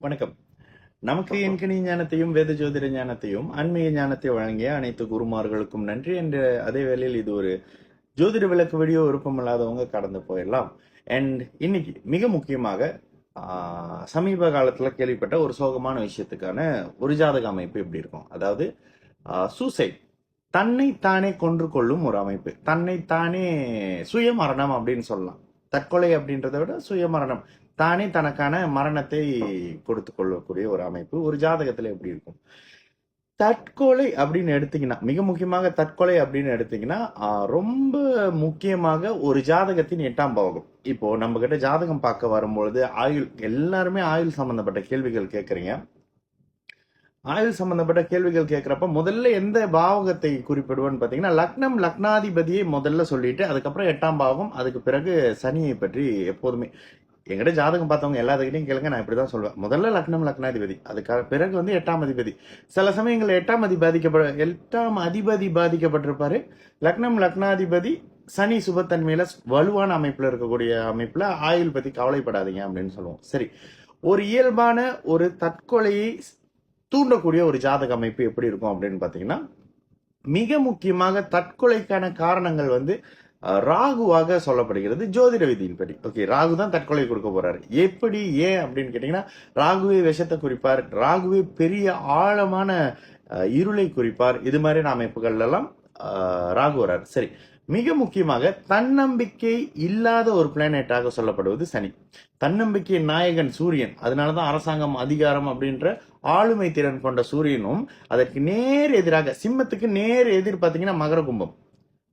வணக்கம். நமக்கு எண்கணி ஞானத்தையும் வேத ஜோதிட ஞானத்தையும் ஆன்மீக ஞானத்தை வழங்கிய அனைத்து குருமார்களுக்கும் நன்றி. என்ற அதே வேளையில் இது ஒரு ஜோதிட விளக்கு வீடியோ விருப்பமில்லாதவங்க கடந்து போயிடலாம். அண்ட் இன்னைக்கு மிக முக்கியமாக சமீப காலத்துல கேள்விப்பட்ட ஒரு சோகமான விஷயத்துக்கான ஒரு ஜாதக அமைப்பு எப்படி இருக்கும், அதாவது சூசைட், தன்னை தானே கொன்று கொள்ளும் ஒரு அமைப்பு, தன்னை தானே சுயமரணம் அப்படின்னு சொல்லலாம். தற்கொலை அப்படின்றத விட சுயமரணம், தானே தனக்கான மரணத்தை கொடுத்து கொள்ளக்கூடிய ஒரு அமைப்பு ஒரு ஜாதகத்துல எப்படி இருக்கும். தற்கொலை அப்படின்னு எடுத்தீங்கன்னா, மிக முக்கியமாக தற்கொலை அப்படின்னு எடுத்தீங்கன்னா ரொம்ப முக்கியமாக ஒரு ஜாதகத்தின் 8ஆம் பாவகம். இப்போ நம்ம கிட்ட ஜாதகம் பார்க்க வரும்பொழுது ஆயுள், எல்லாருமே ஆயுள் சம்பந்தப்பட்ட கேள்விகள் கேட்கறீங்க. ஆயுள் சம்பந்தப்பட்ட கேள்விகள் கேட்கிறப்ப முதல்ல எந்த பாவகத்தை குறிப்பிடுவேன்னு பாத்தீங்கன்னா, லக்னம் லக்னாதிபதியை முதல்ல சொல்லிட்டு அதுக்கப்புறம் 8ஆம் பாவகம், அதுக்கு பிறகு சனியை பற்றி எப்போதுமே என்கிட்ட ஜாதகம் பார்த்தவங்க எல்லாத்துக்கிட்டையும் கேளுங்க, நான் இப்படிதான் சொல்வேன். முதல்ல லக்னம் லக்னாதிபதி, அதுக்காக பிறகு 8ஆம் அதிபதி. சில சமயங்கள் 8ஆம் அதிபதி பாதிக்கப்பட்டிருப்பாரு. லக்னம் லக்னாதிபதி சனி சுபத்தன்மையில வலுவான அமைப்புல இருக்கக்கூடிய அமைப்புல ஆயுள் பத்தி கவலைப்படாதீங்க அப்படின்னு சொல்லுவோம். சரி, ஒரு இயல்பான ஒரு தற்கொலையை தூண்டக்கூடிய ஒரு ஜாதக அமைப்பு எப்படி இருக்கும் அப்படின்னு பாத்தீங்கன்னா, மிக முக்கியமாக தற்கொலைக்கான காரணங்கள் ராகுவாக சொல்லப்படுகிறது ஜோதிட விதியின்படி. ஓகே, ராகு தான் தற்கொலை கொடுக்க போறாரு. எப்படி, ஏன் அப்படின்னு கேட்டீங்கன்னா, ராகுவே விஷத்தை குறிப்பார், ராகுவே பெரிய ஆழமான இருளை குறிப்பார். இது மாதிரியான அமைப்புகள் எல்லாம் ராகு வராரு. சரி, மிக முக்கியமாக தன்னம்பிக்கை இல்லாத ஒரு பிளானெட்டாக சொல்லப்படுவது சனி. தன்னம்பிக்கை நாயகன் சூரியன், அதனாலதான் அரசாங்கம் அதிகாரம் அப்படின்ற ஆளுமை திறன் கொண்ட சூரியனும் அதற்கு நேர் எதிராக, சிம்மத்துக்கு நேர் எதிர் பாத்தீங்கன்னா மகர கும்பம்.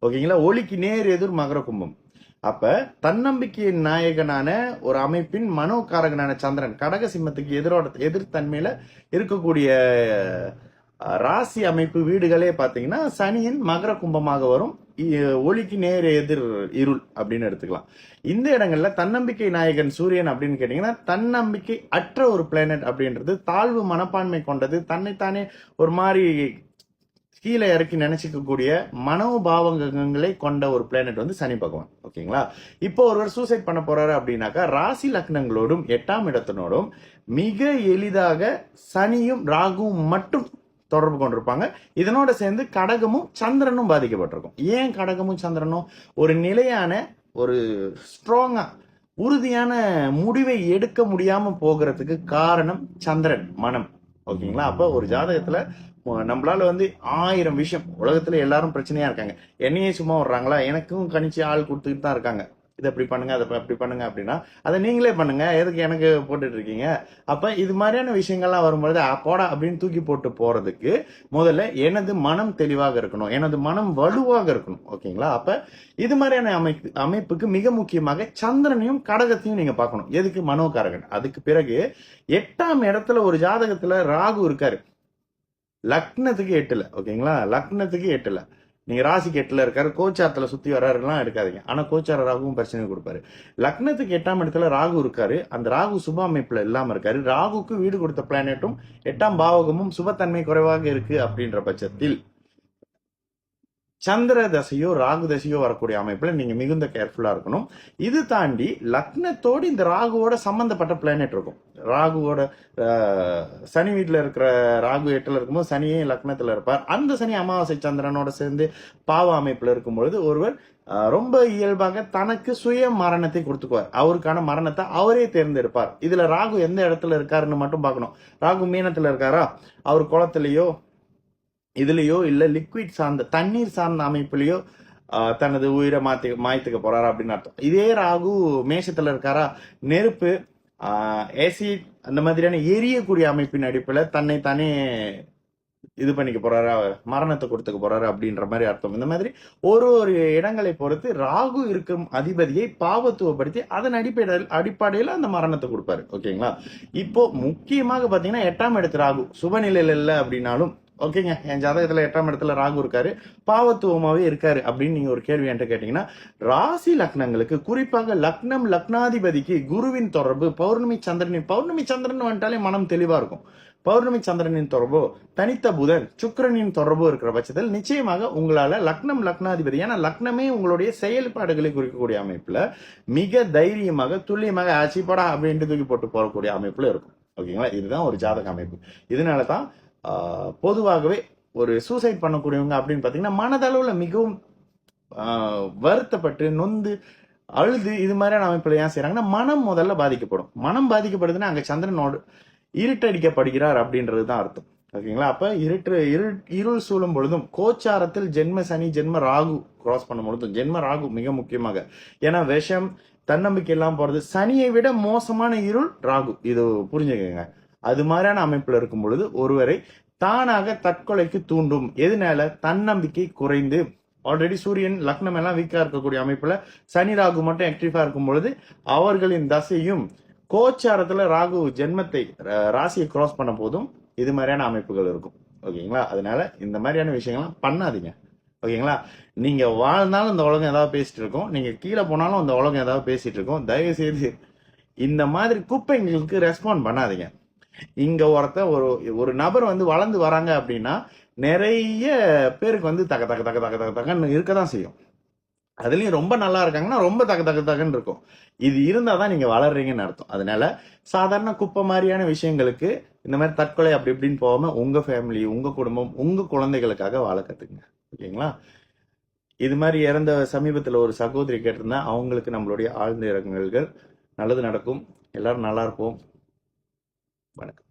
ஓகேங்களா, ஒளிக்கு நேர் எதிர் மகர கும்பம். அப்ப தன்னம்பிக்கையின் நாயகனான ஒரு அமைப்பின் மனோகாரகனான சந்திரன் கடக சிம்மத்துக்கு எதிர்த்தன்மையில இருக்கக்கூடிய ராசி அமைப்பு வீடுகளே பாத்தீங்கன்னா சனியின் மகர கும்பமாக வரும். ஒளிக்கு நேர் எதிர் இருள் அப்படின்னு எடுத்துக்கலாம். இந்த இடங்கள்ல தன்னம்பிக்கை நாயகன் சூரியன் அப்படின்னு கேட்டீங்கன்னா, தன்னம்பிக்கை அற்ற ஒரு பிளானட் அப்படின்றது தாழ்வு மனப்பான்மை கொண்டது, தன்னைத்தானே ஒரு மாதிரி கீழே இறக்கி நினைச்சுக்கக்கூடிய மனோபாவங்களை கொண்ட ஒரு பிளானட் சனி பகவான். ஓகேங்களா, இப்போ ஒருவர் சூசைட் பண்ண போறாரு அப்படின்னாக்கா ராசி லக்னங்களோடும் 8ஆம் இடத்தினோடும் மிக எளிதாக சனியும் ராகுவும் மட்டும் தொடர்பு கொண்டிருப்பாங்க. இதனோட சேர்ந்து கடகமும் சந்திரனும் பாதிக்கப்பட்டிருக்கும். ஏன் கடகமும் சந்திரனும்? ஒரு நிலையான, ஒரு ஸ்ட்ராங்கா உறுதியான முடிவை எடுக்க முடியாம போகிறதுக்கு காரணம் சந்திரன், மனம். ஓகேங்களா, அப்ப ஒரு ஜாதகத்துல நம்மளால 1000 விஷயம், உலகத்துல எல்லாரும் பிரச்சனையா இருக்காங்க. என்னையே சும்மா வர்றாங்களா, எனக்கும் கணிச்சு ஆள் கொடுத்துட்டு தான் இருக்காங்க. இதை அப்படி பண்ணுங்க, அதை அப்படி பண்ணுங்க அப்படின்னா அதை நீங்களே பண்ணுங்க, எதுக்கு எனக்கு போட்டுட்டு இருக்கீங்க? அப்ப இது மாதிரியான விஷயங்கள்லாம் வரும்பொழுது போடா அப்படின்னு தூக்கி போட்டு போறதுக்கு முதல்ல எனது மனம் தெளிவாக இருக்கணும், எனது மனம் வலுவாக இருக்கணும். ஓகேங்களா, அப்ப இது மாதிரியான அமைப்புக்கு மிக முக்கியமாக சந்திரனையும் கடகத்தையும் நீங்க பார்க்கணும். எதுக்கு? மனோகாரகன். அதுக்கு பிறகு 8ஆம் இடத்துல ஒரு ஜாதகத்துல ராகு இருக்காரு, லக்னத்துக்கு 8ல. ஓகேங்களா, லக்னத்துக்கு 8ல, நீங்க ராசிக்கு 8ல இருக்காரு, கோச்சாரத்துல சுத்தி வர்றாருலாம் எடுக்காதீங்க. ஆனா கோச்சார ராகுவும் பிரச்சனை கொடுப்பாரு. லக்னத்துக்கு 8ஆம் இடத்துல ராகு இருக்காரு, அந்த ராகு சுப அமைப்புல இல்லாம இருக்காரு. ராகுக்கு வீடு கொடுத்த பிளானட்டும் 8ஆம் பாவகமும் சுபத்தன்மை குறைவாக இருக்கு அப்படின்ற பட்சத்தில் சந்திர தசையோ ராகு தசையோ வரக்கூடிய அமைப்புல நீங்க மிகுந்த கேர்ஃபுல்லா இருக்கணும். இது தாண்டி லக்னத்தோடு இந்த ராகுவோட சம்பந்தப்பட்ட பிளானட் இருக்கும். ராகுவோட சனி வீட்டுல இருக்கிற ராகு 8ல இருக்கும்போது சனியே லக்னத்துல இருப்பார். அந்த சனி அமாவாசை சந்திரனோட சேர்ந்து பாவ அமைப்புல இருக்கும்பொழுது ஒருவர் ரொம்ப இயல்பாக தனக்கு சுய மரணத்தை கொடுத்துக்குவார். அவருக்கான மரணத்தை அவரே தேர்ந்தெடுப்பார். இதுல ராகு எந்த இடத்துல இருக்காருன்னு மட்டும் பார்க்கணும். ராகு மீனத்துல இருக்காரா, அவர் குளத்திலேயோ இதுலயோ இல்ல லிக்விட் சார்ந்த தண்ணீர் சார்ந்த அமைப்புலயோ தனது உயிரை மாய்த்துக்க போறாரா அப்படின்னு அர்த்தம். இதே ராகு மேஷத்துல இருக்காரா, நெருப்பு, ஆசிட், அந்த மாதிரியான எரியக்கூடிய அமைப்பின் அடிப்படையில தன்னை தானே இது பண்ணிக்க போறாரு, மரணத்தை கொடுத்துக்க போறாரு அப்படின்ற மாதிரி அர்த்தம். இந்த மாதிரி ஒரு ஒரு இடங்களை பொறுத்து ராகு இருக்கும் அதிபதியை பாவத்துவப்படுத்தி அதன் அடிப்படையில அந்த மரணத்தை கொடுப்பாரு. ஓகேங்களா, இப்போ முக்கியமாக பாத்தீங்கன்னா 8ஆம் இடத்து ராகு சுபநிலையில இல்லை அப்படின்னாலும் ஓகேங்க, என் ஜாதகத்துல 8ஆம் இடத்துல ராகு இருக்காரு, பாவத்துவமாவே இருக்காரு அப்படின்னு நீங்க ஒரு கேள்வி என்கிட்ட கேட்டீங்கன்னா, ராசி லக்னங்களுக்கு குறிப்பாக லக்னம் லக்னாதிபதிக்கு குருவின் தொடர்பு, பௌர்ணமி சந்திரன் வந்துட்டாலே மனம் தெளிவா இருக்கும். பௌர்ணமி சந்திரனின் தொடர்போ, தனித்த புதன் சுக்கிரனின் தொடர்போ இருக்கிற பட்சத்தில் நிச்சயமாக உங்களால லக்னம் லக்னாதிபதி, ஏன்னா லக்னமே உங்களுடைய செயல்பாடுகளை குறிக்கக்கூடிய அமைப்புல மிக தைரியமாக துல்லியமாக ஆட்சிப்படா அப்படின்ட்டு தூக்கி போட்டு போகக்கூடிய அமைப்புல இருக்கும். ஓகேங்களா, இதுதான் ஒரு ஜாதக அமைப்பு. இதனால தான் பொதுவாகவே ஒரு சூசைட் பண்ணக்கூடியவங்க அப்படின்னு பார்த்தீங்கன்னா மனதளவுல மிகவும் வருத்தப்பட்டு நொந்து அழுது இது மாதிரியான அமைப்புல ஏன் செய்யறாங்கன்னா மனம் முதல்ல பாதிக்கப்படும். மனம் பாதிக்கப்படுதுன்னா அங்க சந்திரனோடு இருட்டடிக்கப்படுகிறார் அப்படின்றது தான் அர்த்தம். ஓகேங்களா, அப்ப இருள் சூழும் பொழுதும் கோச்சாரத்தில் ஜென்ம சனி ஜென்ம ராகு கிராஸ் பண்ணும் பொழுதும், ஜென்ம ராகு மிக முக்கியமாக, ஏன்னா விஷம் தன்னம்பிக்கை எல்லாம் போறது, சனியை விட மோசமான இருள் ராகு, இது புரிஞ்சுக்கங்க. அது மாதிரியான அமைப்புல இருக்கும் பொழுது ஒருவரை தானாக தற்கொலைக்கு தூண்டும். எதனால? தன்னம்பிக்கை குறைந்து, ஆல்ரெடி சூரியன் லக்னம் எல்லாம் வீக்கா இருக்கக்கூடிய அமைப்புல சனி ராகு மட்டும் ஆக்டிவா இருக்கும் பொழுது அவர்களின் தசையும் கோச்சாரத்துல ராகு ஜென்மத்தை ராசியை கிராஸ் பண்ண போதும் இது மாதிரியான அமைப்புகள் இருக்கும். ஓகேங்களா, அதனால இந்த மாதிரியான விஷயங்கள்லாம் பண்ணாதீங்க. ஓகேங்களா, நீங்க வாழ்ந்தாலும் இந்த உலகம் ஏதாவது பேசிட்டு இருக்கோம், நீங்க கீழே போனாலும் இந்த உலகம் ஏதாவது பேசிட்டு இருக்கோம். தயவு செய்து இந்த மாதிரி குப்பைங்களுக்கு ரெஸ்பாண்ட் பண்ணாதீங்க. இங்க ஒரு நபர் வந்து வளர்ந்து வராங்க அப்படின்னா நிறைய பேருக்கு வந்து தக தக தக தக தக தகன்னு இருக்கதான் செய்யும். அதுலயும் ரொம்ப நல்லா இருக்காங்கன்னா ரொம்ப தக தக தகன்னு இருக்கும். இது இருந்தாதான் நீங்க வளர்றீங்கன்னு அர்த்தம். அதனால சாதாரண குப்பை மாதிரியான விஷயங்களுக்கு இந்த மாதிரி தற்கொலை அப்படி இப்படின்னு போகாம உங்க ஃபேமிலி, உங்க குடும்பம், உங்க குழந்தைகளுக்காக வாழ கத்துக்குங்க. ஓகேங்களா, இது மாதிரி இறந்த சமீபத்துல ஒரு சகோதரி கேட்டிருந்தா அவங்களுக்கு நம்மளுடைய ஆழ்ந்த இரங்கல்கள். நல்லது நடக்கும். எல்லாரும் நல்லா இருப்போம். வணக்கம்.